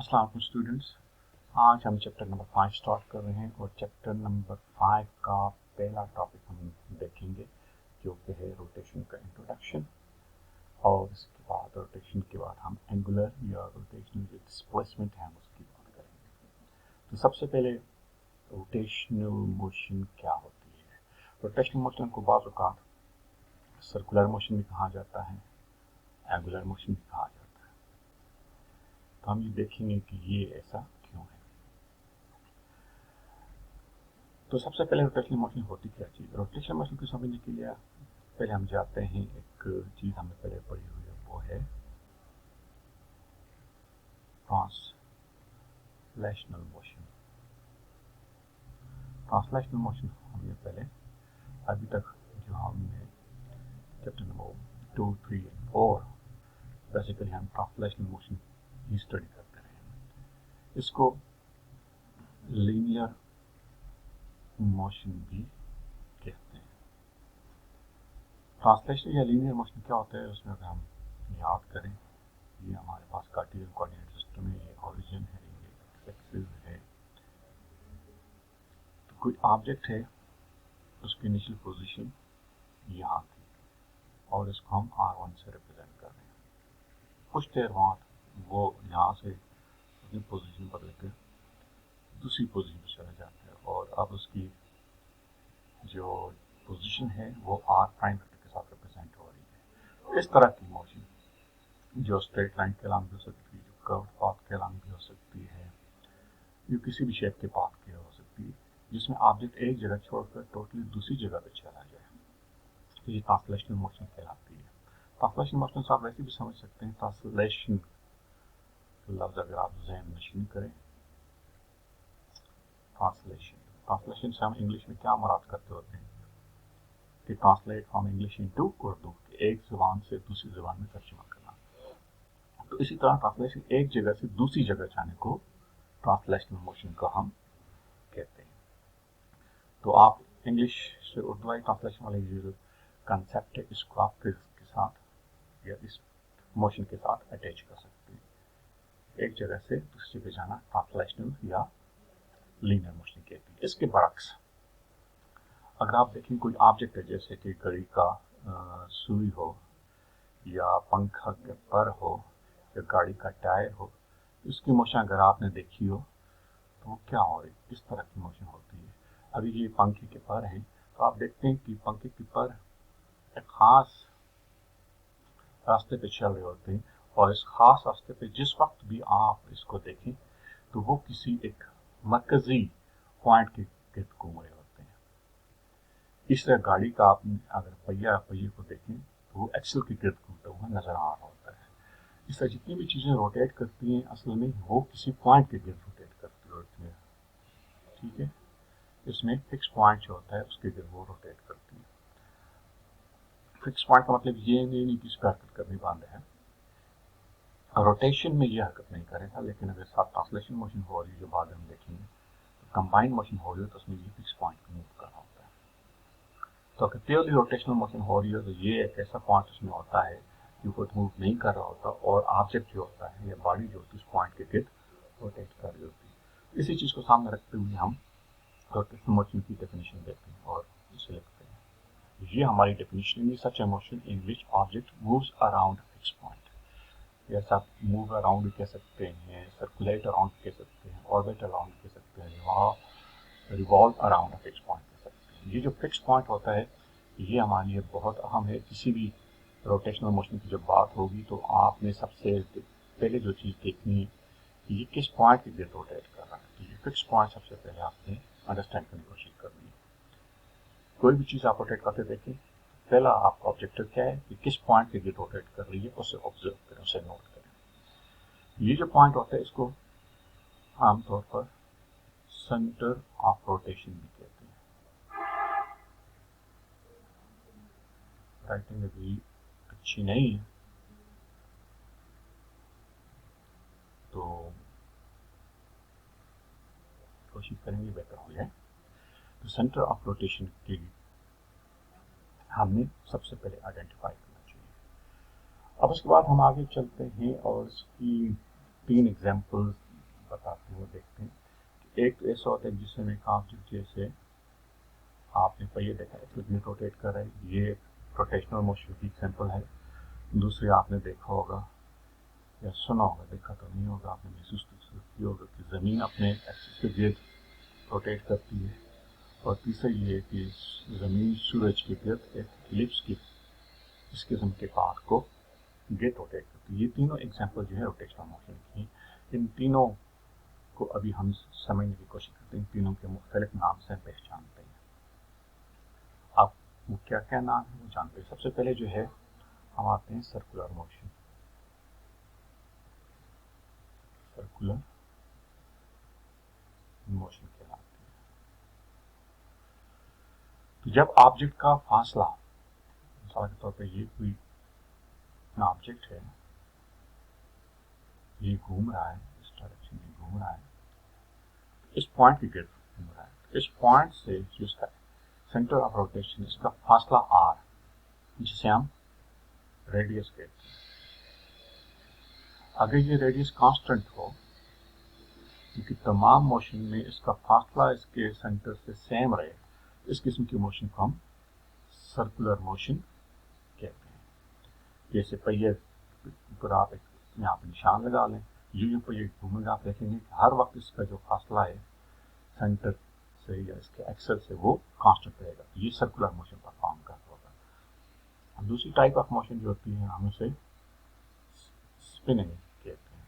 अस्सलाम वालेकुम स्टूडेंट्स। आज हम चैप्टर नंबर 5 स्टार्ट कर रहे हैं और चैप्टर नंबर 5 का पहला टॉपिक हम देखेंगे जो कि है रोटेशन का इंट्रोडक्शन। और इसके बाद रोटेशन के बाद हम एंगुलर या रोटेशनल जो डिस्प्लेसमेंट है हम उसकी बात करेंगे। तो सबसे पहले रोटेशनल मोशन क्या होती है। रोटेशनल मोशन को बाज़ औक़ात सर्कुलर मोशन भी कहा जाता है, एंगुलर मोशन भी कहा जाता है। तो हम ये देखेंगे कि ये ऐसा क्यों है। तो सबसे पहले रोटेशनल मोशन होती क्या चीज़। रोटेशनल मोशन को समझने के लिए पहले हम जाते हैं, एक चीज़ हमने पहले पढ़ी हुई है, वो है ट्रांसलेशनल मोशन। ट्रांसलेशनल मोशन हमने पहले अभी तक जो हमने चैप्टर नंबर 2, 3 और 4 बेसिकली हम ट्रांसलेशनल मोशन ही स्टडी करते रहे हैं। इसको लीनियर मोशन भी कहते हैं। ट्रांसलेशन या लीनियर मोशन क्या होता है, उसमें अगर हम याद करें, ये हमारे पास कार्टेशियन कोऑर्डिनेट सिस्टम है, ये ओरिजिन है, ये एक्सिस है। तो कोई ऑब्जेक्ट है, उसकी इनिशियल पोजीशन यहाँ थी और इसको हम R1 से रिप्रेजेंट कर रहे हैं। कुछ देर बाद वो यहाँ से अपनी पोजीशन बदल के दूसरी पोजीशन पर चला जाता है और अब उसकी जो पोजीशन है वो R प्राइम के साथ रिप्रेजेंट हो रही है। इस तरह की मोशन जो स्ट्रेट लाइन के अलांग भी हो सकती है, जो कर्व पाथ के अलांग भी हो सकती है, जो किसी भी शेप के पाथ की हो सकती है, जिसमें ऑब्जेक्ट एक जगह छोड़कर टोटली दूसरी जगह पे चला जाए, तो ये ट्रांसलेशनल मोशन कहलाती है। ट्रांसलेशनल मोशन आप वैसे भी समझ सकते हैं। ट्रांसलेशन लफ्ज अगर आप ज़हन नशीन करें, ट्रांसलेशन से हम इंग्लिश में क्या मुराद करते होते हैं कि translate from English into Urdu, एक जुबान से दूसरी जुबान में तर्जुमा करना। तो इसी तरह ट्रांसलेशन एक जगह से दूसरी जगह जाने को ट्रांसलेशनल मोशन का हम कहते हैं। तो आप इंग्लिश से उर्दू वाली ट्रांसलेशन वाले जो कंसेप्ट है, इसको आप के साथ या इस मोशन के साथ अटैच कर सकते हैं। एक जगह से दूसरी जगह जाना ट्रांसलेशनल या लीनियर मोशन कहती है। इसके बरक्स अगर आप देखें, कोई ऑब्जेक्ट है जैसे कि घड़ी का सुई हो या पंखा के पर हो या गाड़ी का टायर हो, इसकी मोशन अगर आपने देखी हो तो वो क्या हो रही, इस तरह की मोशन होती है। अभी ये पंखे के पर हैं, तो आप देखते हैं कि पंखे के पर एक खास रास्ते पे चल रहे होते हैं और इस खास रास्ते पे जिस वक्त भी आप इसको देखें तो वो किसी एक मरकजी पॉइंट के गिर्द घूम रहे होते हैं। इस तरह गाड़ी का आप अगर पहिए को देखें तो वो एक्सल के गिर्द घूमता हुआ नजर आ रहा होता है। इस तरह जितनी भी चीज़ें रोटेट करती हैं, असल में वो किसी पॉइंट के गिर्द रोटेट करती होती हैं। ठीक है, इसमें फिक्स पॉइंट जो होता है उसके गिर्द वो रोटेट करती है। फिक्स पॉइंट का मतलब ये नहीं कि इसकी हरकत करनी बंद है, रोटेशन में ये हरकत नहीं करेगा, लेकिन अगर साथ ट्रांसलेशन मोशन हो रही है जो बाद हम देखेंगे, तो कंबाइंड मोशन हो रही है तो उसमें ये फिक्स पॉइंट पर मूव कर रहा होता है। तो अगर प्योरली रोटेशनल मोशन हो रही है तो ये एक ऐसा पॉइंट उसमें होता है जो खुद मूव नहीं कर रहा होता और ऑब्जेक्ट जो होता है या बॉडी जो होती है उस पॉइंट के गिर्द रोटेट कर रही होती है। इसी चीज़ को सामने रखते हुए हम रोटेशनल मोशन की डेफिनेशन देते हैं और इसे लिखते हैं। ये हमारी डेफिनेशन है, such a motion in which object moves around fix point. जैसा आप मूव अराउंड भी कह सकते हैं, सर्कुलेट अराउंड कह सकते हैं, ऑर्बिट अराउंड कह सकते हैं, रिवॉल्व अराउंड फिक्स पॉइंट कह सकते हैं। ये जो फिक्स पॉइंट होता है ये हमारे लिए बहुत अहम है। किसी भी रोटेशनल मोशन की जब बात होगी तो आपने सबसे पहले जो चीज़ देखनी है कि ये किस पॉइंट के गिर्द रोटेट कर रहा है। तो ये फिक्स पॉइंट सबसे पहले आपने अंडरस्टैंड करने की कोशिश करनी है। कोई भी चीज़ आप रोटेट करते देखें, पहला आपका ऑब्जेक्टिव क्या है कि किस पॉइंट के गिर्द रोटेट कर रही है, उसे ऑब्जर्व करें, उसे नोट करें। ये जो पॉइंट होता है इसको आमतौर पर सेंटर ऑफ रोटेशन भी कहते हैं। राइटिंग अभी अच्छी नहीं है तो कोशिश करेंगे बेहतर हो जाए। तो सेंटर ऑफ रोटेशन के लिए हमने सबसे पहले आइडेंटिफाई करना चाहिए। अब उसके बाद हम आगे चलते हैं और इसकी 3 एग्जाम्पल्स वो देखते हैं कि एक तो ऐसा होता है जिसमें एक ऑब्जेक्ट जैसे आपने पहिए देखा है रोटेट कर रहा है, ये रोटेशनल मोशन की एग्जाम्पल है। दूसरी आपने देखा होगा या सुना होगा, देखा तो नहीं होगा, आपने महसूस किया होगा कि ज़मीन अपने एक्सिस के गिर्द रोटेट करती है। और तीसरा ये है कि ज़मीन सूरज के गिर्द एक एलिप्स की इस किस्म के पाथ को गिर्द रोटेट करती है। ये तीनों एग्जाम्पल जो है रोटेशनल मोशन की, इन तीनों को अभी हम समझने की कोशिश करते हैं, इन तीनों के मुख्तलिफ नाम से पहचानते हैं। अब वो क्या क्या नाम है वो जानते हैं। सबसे पहले जो है हम आते हैं सर्कुलर मोशन। सर्कुलर मोशन कहलाती है। तो जब ऑब्जेक्ट का फासला, मिसाल के तौर पर ये कोई ऑब्जेक्ट है, ये घूम रहा है, इस डायरेक्शन में घूम रहा है, इस पॉइंट के गिर्द घूम रहा है। इस पॉइंट से जो इसका सेंटर ऑफ रोटेशन, इसका फासला r, जिसे हम रेडियस कहते हैं। अगर ये रेडियस कांस्टेंट हो, क्योंकि तमाम मोशन में इसका फासला इसके सेंटर से सेम रहे, इस किस्म की मोशन को हम सर्कुलर मोशन कहते हैं। जैसे पहिए पर आप यहाँ पर निशान लगा लें, यूं पहिए घूमेगा, आप देखेंगे कि हर वक्त इसका जो फासला है सेंटर से या इसके एक्सल से वो कांस्टेंट रहेगा। ये सर्कुलर मोशन परफॉर्म करता होगा। दूसरी टाइप ऑफ मोशन जो होती है हम उसे स्पिनिंग कहते हैं।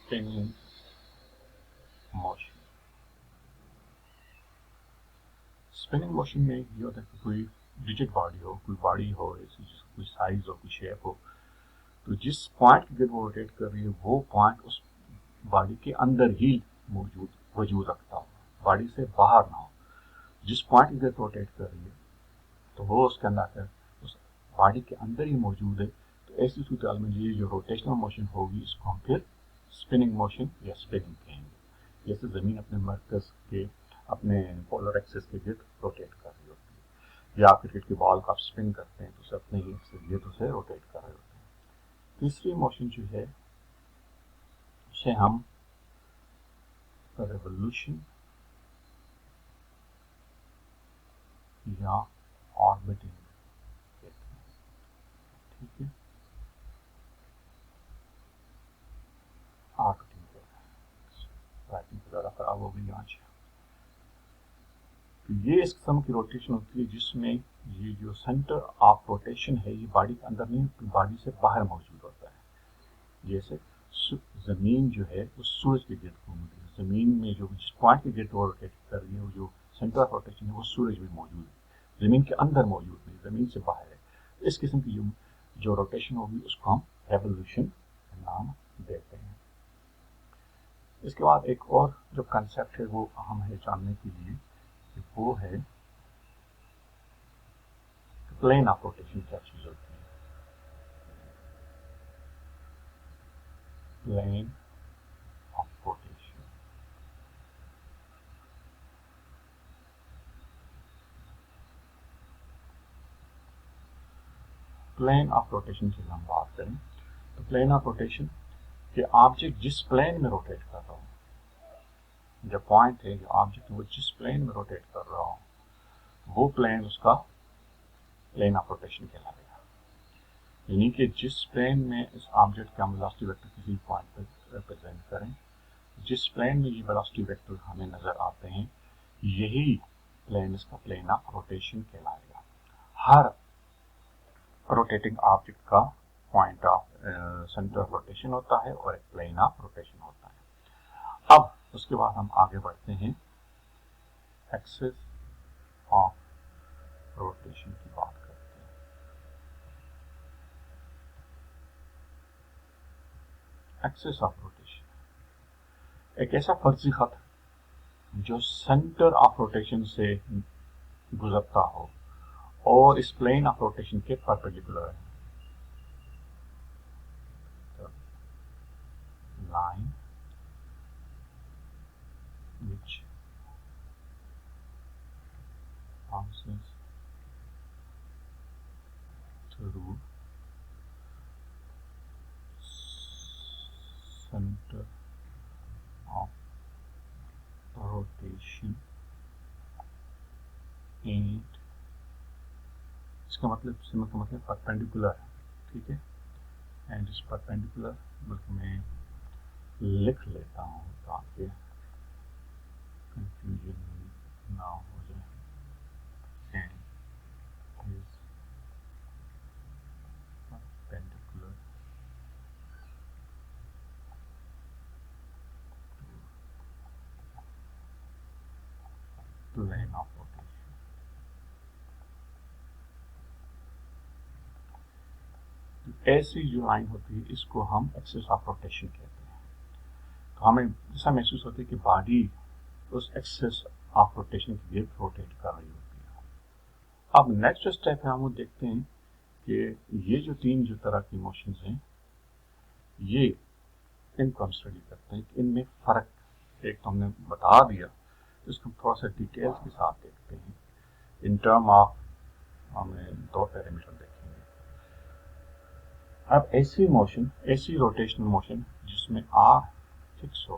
Spinning motion. स्पिनिंग मोशन में ये होता है कि कोई रिजिड बॉडी हो, कोई बॉडी हो, कोई साइज हो, कोई शेप हो, तो जिस पॉइंट के गिर्द वो रोटेट कर रही है वो पॉइंट उस बॉडी के अंदर ही वजूद रखता हो, बॉडी से बाहर ना हो। जिस पॉइंट के गिर्द रोटेट कर रही है तो वो उसके अंदर उस बॉडी के अंदर ही मौजूद है। तो ऐसी सूरत में ये जो रोटेशनल मोशन होगी इसको हम फिर स्पिनिंग मोशन या स्पिनिंग कहेंगे। जैसे ज़मीन अपने मरकज़ के, अपने पोलर एक्सिस के गिर्द रोटेट कर रही होती है, या क्रिकेट की बॉल को आप स्पिन करते हैं तो उसे अपने ही एक्सिस गिर्द उसे रोटेट कर रहे होते हैं। तीसरी मोशन जो है उसे हम रेवोल्यूशन या ऑर्बिटिंग कहते हैं। ठीक है, ऑर्बिटिंग राइटिंग को ज़्यादा खराब हो गई आज। तो ये इस किस्म की रोटेशन होती है जिसमें ये जो सेंटर ऑफ रोटेशन है ये बॉडी के अंदर नहीं, बॉडी से बाहर मौजूद होता है। जैसे ज़मीन जो है वो सूरज के गिर्द घूम रही है, ज़मीन में जो जिस पॉइंट के गिर्द वो रोटेट कर रही है, वो जो सेंटर ऑफ रोटेशन है वो सूरज में मौजूद है, ज़मीन के अंदर मौजूद नहीं, ज़मीन से बाहर है। इस किस्म की जो रोटेशन होगी उसको हम रेवोल्यूशन नाम देते हैं। इसके बाद एक और जो कंसेप्ट है वो अहम है जानने के लिए, वो है प्लेन ऑफ रोटेशन। क्या चीज होती है plane of rotation? Plane of rotation की हम बात करें तो प्लेन ऑफ रोटेशन के ऑब्जेक्ट जिस प्लेन में रोटेट कर रहा हो, जो पॉइंट है, जो ऑब्जेक्ट वो जिस प्लेन में रोटेट कर रहा हो, वो प्लेन उसका प्लेन ऑफ रोटेशन कहलाएगा। यानी कि जिस प्लेन में इस ऑब्जेक्ट का हम वेलोसिटी वेक्टर किसी पॉइंट पर रिप्रेजेंट करें, जिस प्लेन में ये वेलोसिटी वेक्टर हमें नजर आते हैं, यही प्लेन इसका प्लेन ऑफ रोटेशन कहलाएगा। हर रोटेटिंग ऑब्जेक्ट का point of centre of rotation होता है और एक प्लेन ऑफ रोटेशन होता है। अब उसके बाद हम आगे बढ़ते हैं, एक्सिस ऑफ रोटेशन की बात करते हैं। एक्सिस ऑफ रोटेशन एक ऐसा फर्जी खत जो सेंटर ऑफ रोटेशन से गुजरता हो और इस प्लेन ऑफ रोटेशन के परपेंडिकुलर है। line which passes through center of rotation and इसका मतलब सिमर का मतलब परपेंडिकुलर है, ठीक है। एंड इस परपेंडिकुलर बल्कि मैं लिख लेता हूँ ताकि कंफ्यूजन ना हो जाए। And is perpendicular to line of rotation. ऐसी जो लाइन होती है इसको हम एक्सिस ऑफ रोटेशन कहते हैं। तो हमें ऐसा महसूस होता है कि बॉडी उस एक्सिस ऑफ रोटेशन के गिर्द रोटेट कर रही होती है। अब नेक्स्ट स्टेप है, हम देखते हैं कि ये जो तीन जो तरह की मोशंस हैं, ये इनको हम स्टडी करते हैं कि इनमें फ़र्क एक तो हमने बता दिया, इसको थोड़ा सा डिटेल्स के साथ देखते हैं। इन टर्म ऑफ हमें दो पैरामीटर देखेंगे। अब ऐसी मोशन, ऐसी रोटेशनल मोशन जिसमें आर फिक्स हो,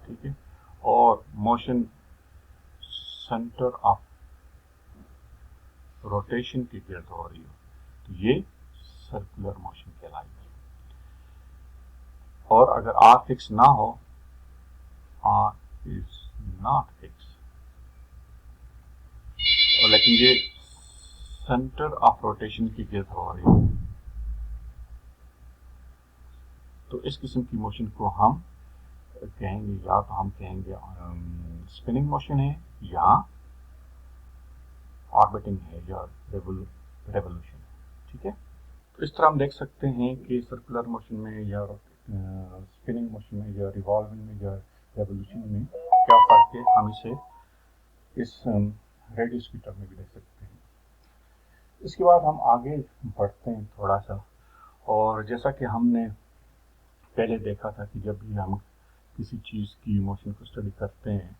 ठीक है, और मोशन सेंटर ऑफ रोटेशन की गिर्द हो रही हो, तो ये सर्कुलर मोशन कहलाएगी। और अगर आर फिक्स ना हो, आर इज नॉट फिक्स, और लेकिन ये सेंटर ऑफ रोटेशन की गिर्द हो रही हो, तो इस किस्म की मोशन को हम कहेंगे, या तो हम कहेंगे स्पिनिंग मोशन है, या ऑर्बिटिंग है, या रेवोल्यूशन है, ठीक है। तो इस तरह हम देख सकते हैं कि सर्कुलर मोशन में या स्पिनिंग मोशन में या रिवॉल्विंग में या रेवोल्यूशन में क्या फर्क है। हम इसे इस रेडियस की टर्म में भी देख सकते हैं। इसके बाद हम आगे बढ़ते हैं थोड़ा सा, और जैसा कि हमने पहले देखा था कि जब भी हम किसी चीज़ की मोशन को स्टडी करते हैं,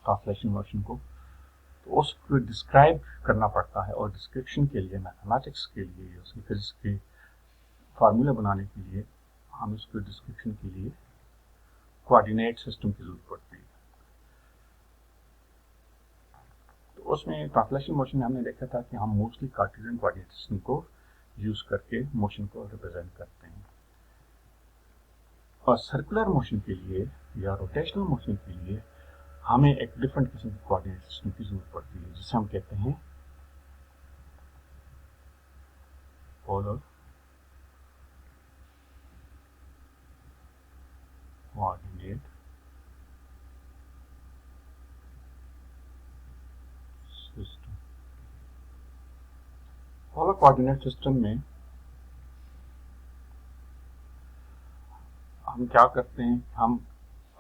ट्रांसलेशन मोशन को, तो उसको डिस्क्राइब करना पड़ता है, और डिस्क्रिप्शन के लिए, मैथमेटिक्स के लिए, उसकी फिजिक्स के फार्मूले बनाने के लिए हम इसको डिस्क्रिप्शन के लिए कोऑर्डिनेट सिस्टम की जरूरत पड़ती है। तो उसमें ट्रांसलेशन मोशन में हमने देखा था कि हम मोस्टली कार्टेशियन कोऑर्डिनेट सिस्टम को यूज करके मोशन को रिप्रेजेंट करते हैं। और सर्कुलर मोशन के लिए या रोटेशनल मोशन के लिए हमें एक डिफरेंट किस्म की कोऑर्डिनेट सिस्टम की जरूरत पड़ती है, जिसे हम कहते हैं polar coordinate system. Polar coordinate system में हम क्या करते हैं, हम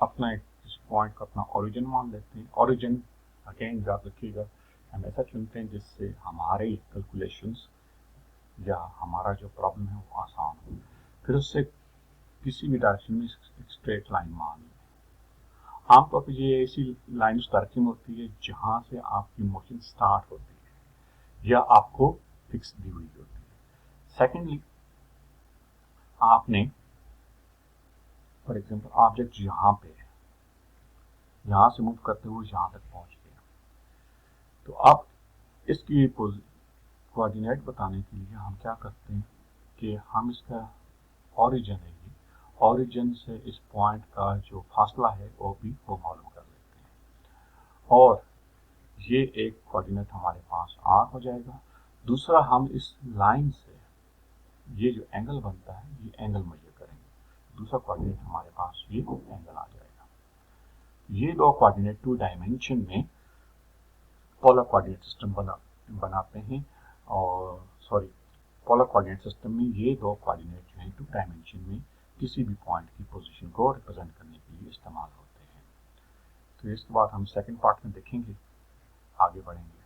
अपना एक पॉइंट को अपना ओरिजिन मान लेते हैं। ओरिजिन अगेन याद रखिएगा, हम ऐसा चुनते हैं जिससे हमारे कैलकुलेशंस या हमारा जो प्रॉब्लम है वो आसान हो। फिर उससे किसी भी डायरेक्शन में एक स्ट्रेट लाइन मान लें। आमतौर पर ये ऐसी लाइन उस डायरेक्शन में होती है जहाँ से आपकी मोशन स्टार्ट होती है या आपको फिक्स दी हुई होती है। सेकेंडली, आपने फॉर एग्जाम्पल ऑब्जेक्ट यहाँ पे है, यहाँ से मूव करते हुए यहाँ तक पहुँच गया, तो अब इसकी कोऑर्डिनेट बताने के लिए हम क्या करते हैं कि हम इसका ओरिजिन है, ओरिजिन से इस पॉइंट का जो फासला है वो भी वो मालूम कर लेते हैं, और ये एक कोऑर्डिनेट हमारे पास आर हो जाएगा। दूसरा, हम इस लाइन से ये जो एंगल बनता है ये एंगल मेजर करेंगे, दूसरा कोऑर्डिनेट हमारे पास ये एंगल आ जाएगा। ये दो कोऑर्डिनेट टू डायमेंशन में पोलर कोऑर्डिनेट सिस्टम बनाते हैं, और पोलर कोऑर्डिनेट सिस्टम में ये दो कोऑर्डिनेट जो है टू डायमेंशन में किसी भी पॉइंट की पोजीशन को रिप्रेजेंट करने के लिए इस्तेमाल होते हैं। तो इसके बाद हम सेकंड पार्ट में देखेंगे, आगे बढ़ेंगे।